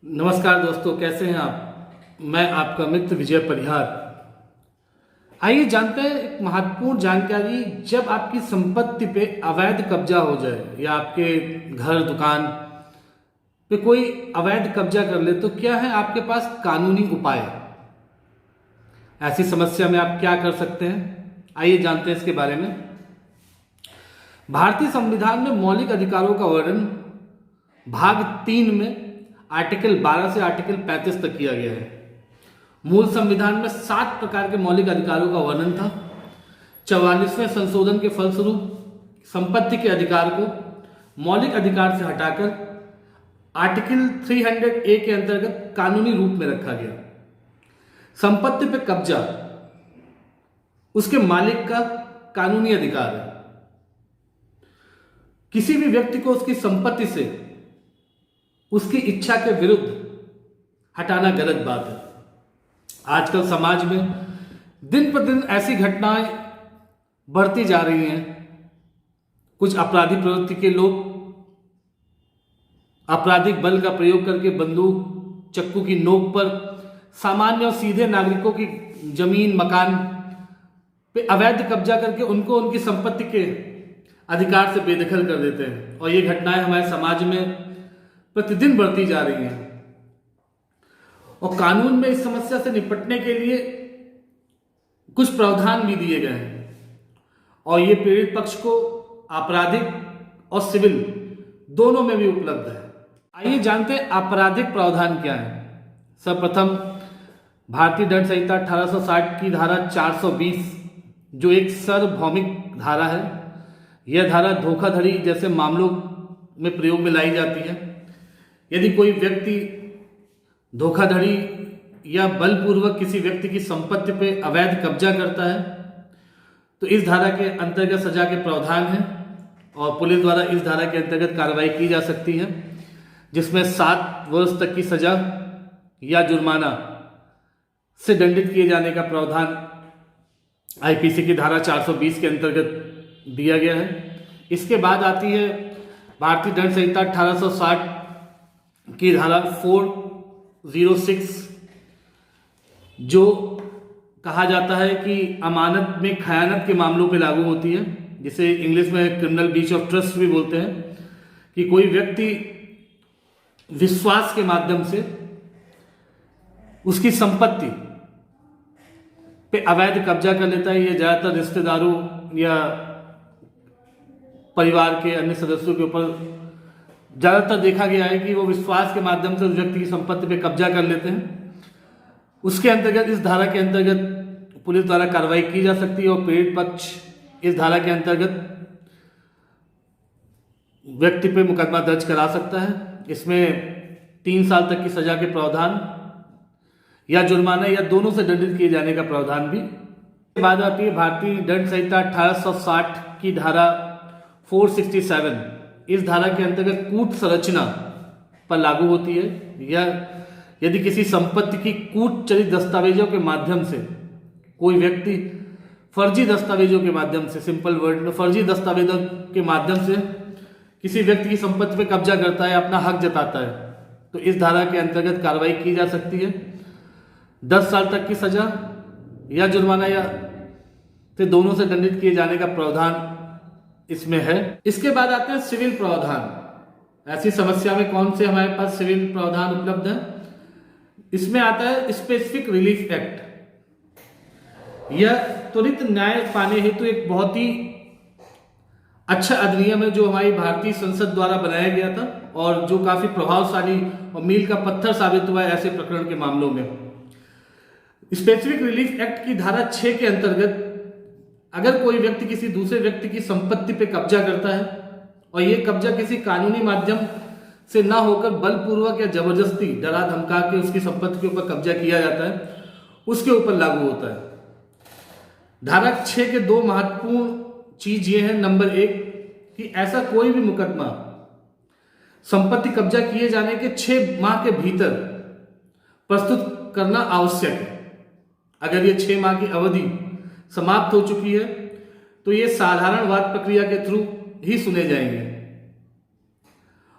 नमस्कार दोस्तों, कैसे हैं आप। मैं आपका मित्र विजय परिहार। आइए जानते हैं एक महत्वपूर्ण जानकारी। जब आपकी संपत्ति पे अवैध कब्जा हो जाए या आपके घर दुकान पे कोई अवैध कब्जा कर ले तो क्या है आपके पास कानूनी उपाय। ऐसी समस्या में आप क्या कर सकते हैं, आइए जानते हैं इसके बारे में। भारतीय संविधान में मौलिक अधिकारों का वर्णन भाग 3 में आर्टिकल 12 से आर्टिकल 35 तक किया गया है। मूल संविधान में 7 प्रकार के मौलिक अधिकारों का वर्णन था। 44वें संशोधन के फलस्वरूप संपत्ति के अधिकार को मौलिक अधिकार से हटाकर आर्टिकल 300A के अंतर्गत कानूनी रूप में रखा गया। संपत्ति पर कब्जा उसके मालिक का कानूनी अधिकार है। किसी भी व्यक्ति को उसकी संपत्ति से उसकी इच्छा के विरुद्ध हटाना गलत बात है। आजकल समाज में दिन पर दिन ऐसी घटनाएं बढ़ती जा रही हैं। कुछ आपराधिक प्रवृत्ति के लोग आपराधिक बल का प्रयोग करके बंदूक चाकू की नोक पर सामान्य और सीधे नागरिकों की जमीन मकान पे अवैध कब्जा करके उनको उनकी संपत्ति के अधिकार से बेदखल कर देते हैं। और ये घटनाएं हमारे समाज में प्रतिदिन बढ़ती जा रही हैं। और कानून में इस समस्या से निपटने के लिए कुछ प्रावधान भी दिए गए हैं और ये पीड़ित पक्ष को आपराधिक और सिविल दोनों में भी उपलब्ध है। आइए जानते हैं आपराधिक प्रावधान क्या है। सर्वप्रथम भारतीय दंड संहिता 1860 की धारा 420 जो एक सार्वभौमिक धारा है। यह धारा धोखाधड़ी जैसे मामलों में प्रयोग में लाई जाती है। यदि कोई व्यक्ति धोखाधड़ी या बलपूर्वक किसी व्यक्ति की संपत्ति पर अवैध कब्जा करता है तो इस धारा के अंतर्गत सजा के प्रावधान हैं और पुलिस द्वारा इस धारा के अंतर्गत कार्रवाई की जा सकती है, जिसमें 7 वर्ष तक की सजा या जुर्माना से दंडित किए जाने का प्रावधान आईपीसी की धारा 420 के अंतर्गत दिया गया है। इसके बाद आती है भारतीय दंड संहिता 1860 की धारा 406 जो कहा जाता है कि अमानत में खयानत के मामलों पे लागू होती है, जिसे इंग्लिश में क्रिमिनल ब्रीच ऑफ ट्रस्ट भी बोलते हैं। कि कोई व्यक्ति विश्वास के माध्यम से उसकी संपत्ति पे अवैध कब्जा कर लेता है। ये ज्यादातर रिश्तेदारों या परिवार के अन्य सदस्यों के ऊपर ज्यादातर देखा गया है कि वो विश्वास के माध्यम से उस व्यक्ति की संपत्ति पे कब्जा कर लेते हैं। उसके अंतर्गत इस धारा के अंतर्गत पुलिस द्वारा कार्रवाई की जा सकती है और पीड़ित पक्ष इस धारा के अंतर्गत व्यक्ति पे मुकदमा दर्ज करा सकता है। इसमें 3 साल तक की सजा के प्रावधान या जुर्माना या दोनों से दंडित किए जाने का प्रावधान भी। बाद आती है भारतीय दंड संहिता 1860 की धारा 467। इस धारा के अंतर्गत कूट संरचना पर लागू होती है। या यदि किसी संपत्ति की कूट चलित दस्तावेजों के माध्यम से कोई व्यक्ति फर्जी दस्तावेजों के माध्यम से, सिंपल वर्ड में फर्जी दस्तावेजों के माध्यम से किसी व्यक्ति की संपत्ति पर कब्जा करता है, अपना हक जताता है, तो इस धारा के अंतर्गत कार्रवाई की जा सकती है। 10 साल तक की सजा या जुर्माना या फिर दोनों से दंडित किए जाने का प्रावधान इसमें है। इसके बाद आते हैं सिविल प्रावधान। ऐसी समस्या में कौन से हमारे पास सिविल प्रावधान उपलब्ध है। इसमें आता है स्पेसिफिक रिलीफ एक्ट। यह त्वरित न्याय पाने हेतु एक बहुत ही अच्छा अधिनियम है जो हमारी भारतीय संसद द्वारा बनाया गया था और जो काफी प्रभावशाली और मील का पत्थर साबित हुआ है ऐसे प्रकरण के मामलों में। स्पेसिफिक रिलीफ एक्ट की धारा 6 के अंतर्गत अगर कोई व्यक्ति किसी दूसरे व्यक्ति की संपत्ति पे कब्जा करता है और यह कब्जा किसी कानूनी माध्यम से ना होकर बलपूर्वक या जबरदस्ती डरा धमका के उसकी संपत्ति के ऊपर कब्जा किया जाता है, उसके ऊपर लागू होता है। धारा 6 के 2 महत्वपूर्ण चीज ये है। नंबर 1 कि ऐसा कोई भी मुकदमा संपत्ति कब्जा किए जाने के 6 माह के भीतर प्रस्तुत करना आवश्यक है। अगर ये 6 माह की अवधि समाप्त हो चुकी है तो ये साधारण वाद प्रक्रिया के थ्रू ही सुने जाएंगे।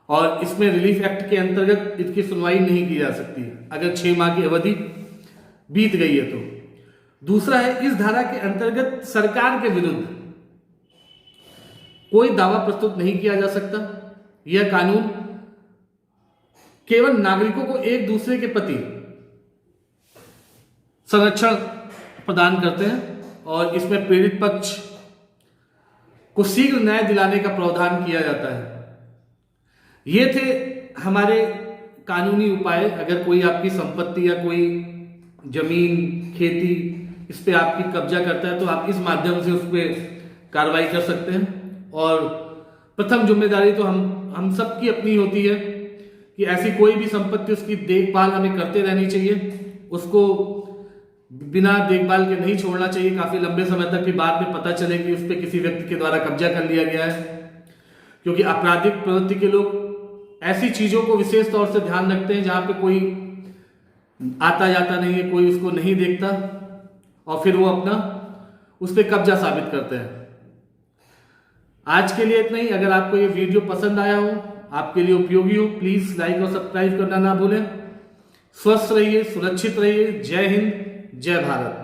और इसमें रिलीफ एक्ट के अंतर्गत इसकी सुनवाई नहीं की जा सकती अगर 6 माह की अवधि बीत गई है तो। दूसरा है, इस धारा के अंतर्गत सरकार के विरुद्ध कोई दावा प्रस्तुत नहीं किया जा सकता। यह कानून केवल नागरिकों को एक दूसरे के प्रति संरक्षण प्रदान करते हैं और इसमें पीड़ित पक्ष को शीघ्र न्याय दिलाने का प्रावधान किया जाता है। ये थे हमारे कानूनी उपाय। अगर कोई आपकी संपत्ति या कोई जमीन, खेती इस पे आपकी कब्जा करता है तो आप इस माध्यम से उस पर कार्रवाई कर सकते हैं। और प्रथम जिम्मेदारी तो हम सबकी अपनी होती है कि ऐसी कोई भी संपत्ति, उसकी देखभाल हमें करते रहनी चाहिए, उसको बिना देखभाल के नहीं छोड़ना चाहिए काफी लंबे समय तक, फिर बाद में पता चले कि उस पर किसी व्यक्ति के द्वारा कब्जा कर लिया गया है। क्योंकि आपराधिक प्रवृत्ति के लोग ऐसी चीजों को विशेष तौर से ध्यान रखते हैं जहां पे कोई आता जाता नहीं है, कोई उसको नहीं देखता, और फिर वो अपना उस पर कब्जा साबित करते हैं। आज के लिए इतना ही। अगर आपको ये वीडियो पसंद आया हो, आपके लिए उपयोगी हो, प्लीज लाइक और सब्सक्राइब करना ना भूलें। स्वस्थ रहिए, सुरक्षित रहिए। जय हिंद, जय भारत।